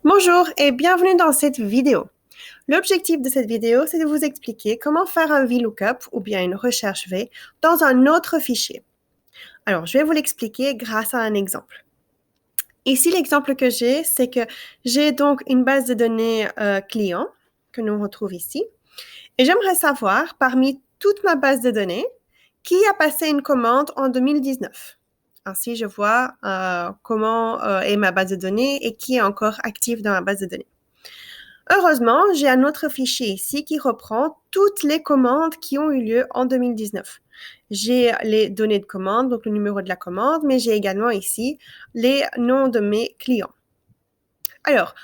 Bonjour et bienvenue dans cette vidéo. L'objectif de cette vidéo, c'est de vous expliquer comment faire un VLOOKUP ou bien une recherche V dans un autre fichier. Alors, je vais vous l'expliquer grâce à un exemple. Ici, l'exemple que j'ai, c'est que j'ai donc une base de données client que nous retrouvons ici. Et j'aimerais savoir, parmi toute ma base de données, qui a passé une commande en 2019. Ainsi, je vois comment est ma base de données et qui est encore actif dans ma base de données. Heureusement, j'ai un autre fichier ici qui reprend toutes les commandes qui ont eu lieu en 2019. J'ai les données de commande, donc le numéro de la commande, mais j'ai également ici les noms de mes clients. Alors,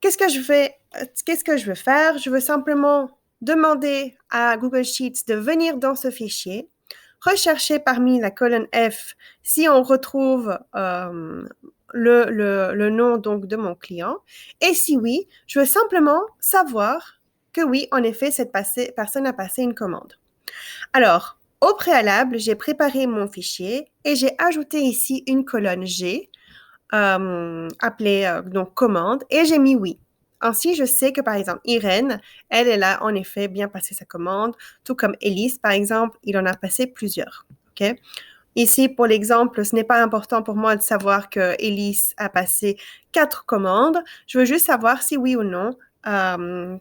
qu'est-ce que je veux faire? Je veux simplement demander à Google Sheets de venir dans ce fichier, rechercher parmi la colonne F si on retrouve le nom donc de mon client. Et si oui, je veux simplement savoir que oui, en effet, cette personne a passé une commande. Alors, au préalable, j'ai préparé mon fichier et j'ai ajouté ici une colonne G appelée donc commande et j'ai mis oui. Ainsi, je sais que par exemple, Irène, elle a en effet bien passé sa commande, tout comme Elise, par exemple, il en a passé plusieurs. OK? Ici, pour l'exemple, ce n'est pas important pour moi de savoir que Elise a passé 4 commandes. Je veux juste savoir si oui ou non,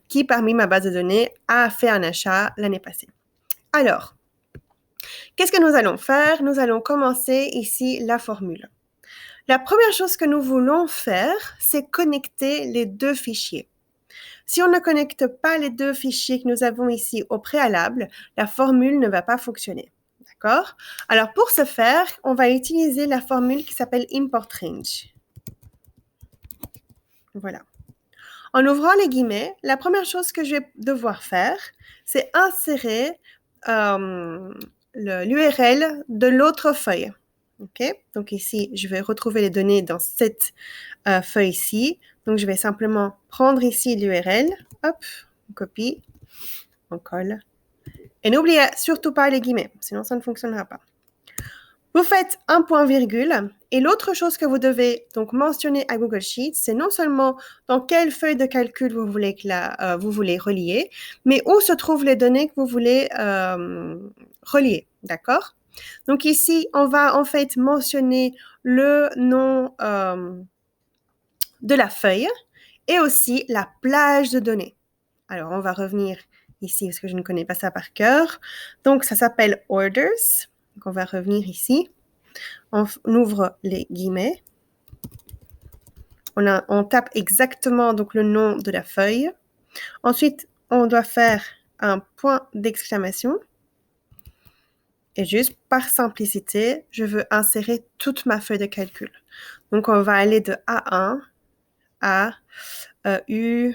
qui parmi ma base de données a fait un achat l'année passée. Alors, qu'est-ce que nous allons faire? Nous allons commencer ici la formule. La première chose que nous voulons faire, c'est connecter les deux fichiers. Si on ne connecte pas les deux fichiers que nous avons ici au préalable, la formule ne va pas fonctionner. D'accord? Alors, pour ce faire, on va utiliser la formule qui s'appelle import range. Voilà. En ouvrant les guillemets, la première chose que je vais devoir faire, c'est insérer l'URL de l'autre feuille. OK? Donc ici, je vais retrouver les données dans cette feuille-ci. Donc, je vais simplement prendre ici l'URL. Hop, on copie, on colle. Et n'oubliez surtout pas les guillemets, sinon ça ne fonctionnera pas. Vous faites un point virgule et l'autre chose que vous devez donc mentionner à Google Sheets, c'est non seulement dans quelle feuille de calcul vous voulez relier, mais où se trouvent les données que vous voulez relier, d'accord? Donc ici, on va en fait mentionner le nom de la feuille et aussi la plage de données. Alors, on va revenir ici parce que je ne connais pas ça par cœur. Donc, ça s'appelle orders. Donc, on va revenir ici. On ouvre les guillemets. On tape exactement donc le nom de la feuille. Ensuite, on doit faire un point d'exclamation. Et juste par simplicité, je veux insérer toute ma feuille de calcul. Donc, on va aller de A1 à U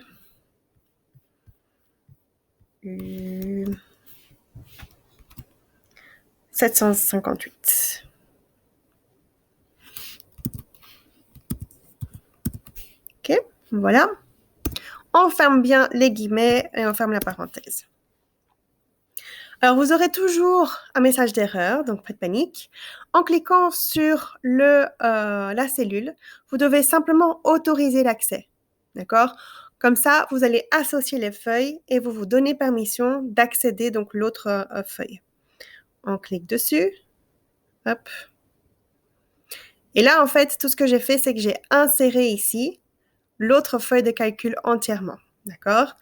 758. OK, voilà. On ferme bien les guillemets et on ferme la parenthèse. Alors, vous aurez toujours un message d'erreur, donc pas de panique. En cliquant sur la cellule, vous devez simplement autoriser l'accès. D'accord? Comme ça, vous allez associer les feuilles et vous vous donnez permission d'accéder donc l'autre feuille. On clique dessus. Hop. Et là, en fait, tout ce que j'ai fait, c'est que j'ai inséré ici l'autre feuille de calcul entièrement. D'accord?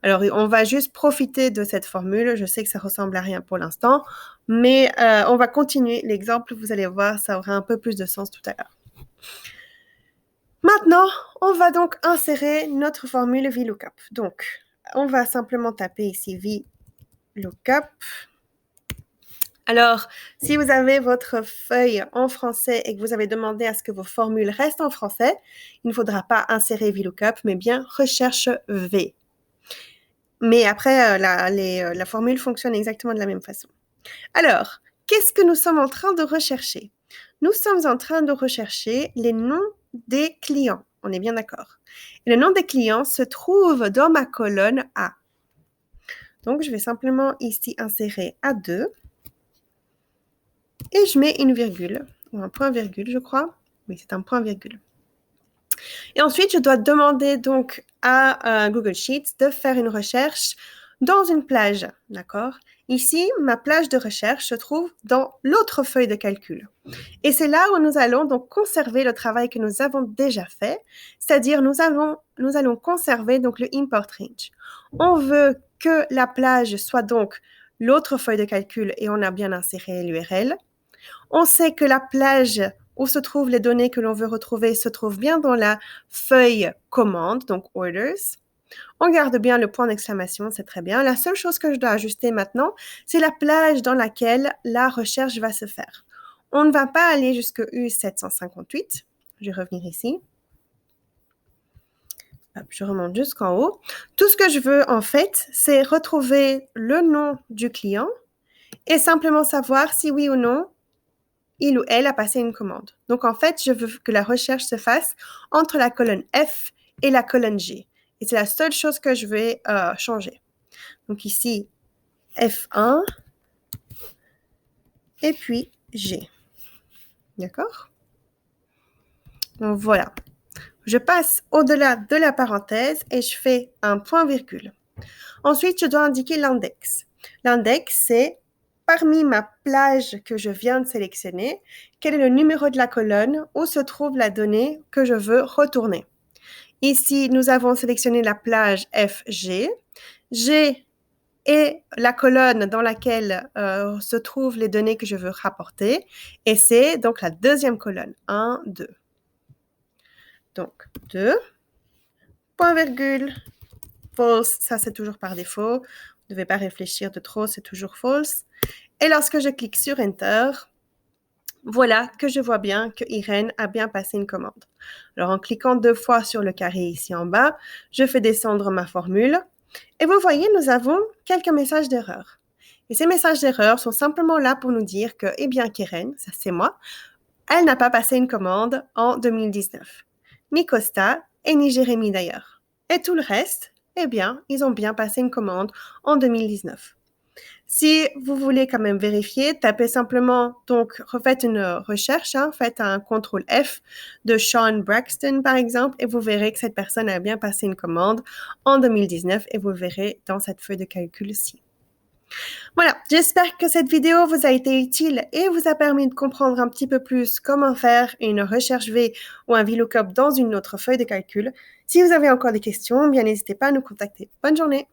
Alors, on va juste profiter de cette formule. Je sais que ça ressemble à rien pour l'instant, mais on va continuer l'exemple. Vous allez voir, ça aura un peu plus de sens tout à l'heure. Maintenant, on va donc insérer notre formule VLOOKUP. Donc, on va simplement taper ici VLOOKUP. Alors, si vous avez votre feuille en français et que vous avez demandé à ce que vos formules restent en français, il ne faudra pas insérer VLOOKUP, mais bien recherche V. Mais après, la formule fonctionne exactement de la même façon. Alors, qu'est-ce que nous sommes en train de rechercher? Nous sommes en train de rechercher les noms des clients. On est bien d'accord. Et le nom des clients se trouve dans ma colonne A. Donc, je vais simplement ici insérer A2. Et je mets une virgule, ou un point virgule, je crois. Oui, c'est un point virgule. Et ensuite, je dois demander donc à Google Sheets de faire une recherche dans une plage, d'accord? Ici, ma plage de recherche se trouve dans l'autre feuille de calcul. Et c'est là où nous allons donc conserver le travail que nous avons déjà fait, c'est-à-dire nous allons conserver donc le import range. On veut que la plage soit donc l'autre feuille de calcul et on a bien inséré l'URL. On sait que la plage où se trouvent les données que l'on veut retrouver se trouve bien dans la feuille commande, donc orders. On garde bien le point d'exclamation, c'est très bien. La seule chose que je dois ajuster maintenant, c'est la plage dans laquelle la recherche va se faire. On ne va pas aller jusqu'à U758. Je vais revenir ici. Hop, je remonte jusqu'en haut. Tout ce que je veux, en fait, c'est retrouver le nom du client et simplement savoir si oui ou non, il ou elle a passé une commande. Donc, en fait, je veux que la recherche se fasse entre la colonne F et la colonne G. Et c'est la seule chose que je vais changer. Donc ici, F1 et puis G. D'accord? Donc voilà. Je passe au-delà de la parenthèse et je fais un point-virgule. Ensuite, je dois indiquer l'index. L'index, c'est parmi ma plage que je viens de sélectionner, quel est le numéro de la colonne où se trouve la donnée que je veux retourner. Ici, nous avons sélectionné la plage FG. G est la colonne dans laquelle se trouvent les données que je veux rapporter. Et c'est donc la deuxième colonne. 1, 2. Donc, 2. Point virgule. False, ça c'est toujours par défaut. Vous ne devez pas réfléchir de trop, c'est toujours false. Et lorsque je clique sur Enter, voilà que je vois bien que Irène a bien passé une commande. Alors, en cliquant 2 fois sur le carré ici en bas, je fais descendre ma formule. Et vous voyez, nous avons quelques messages d'erreur. Et ces messages d'erreur sont simplement là pour nous dire que, eh bien, qu'Irène, ça c'est moi, elle n'a pas passé une commande en 2019. Ni Costa et ni Jérémy d'ailleurs. Et tout le reste, eh bien, ils ont bien passé une commande en 2019. Si vous voulez quand même vérifier, tapez simplement, donc refaites une recherche, faites un CTRL F de Sean Braxton par exemple, et vous verrez que cette personne a bien passé une commande en 2019 et vous le verrez dans cette feuille de calcul-ci. Voilà, j'espère que cette vidéo vous a été utile et vous a permis de comprendre un petit peu plus comment faire une recherche V ou un VLOOKUP dans une autre feuille de calcul. Si vous avez encore des questions, bien n'hésitez pas à nous contacter. Bonne journée!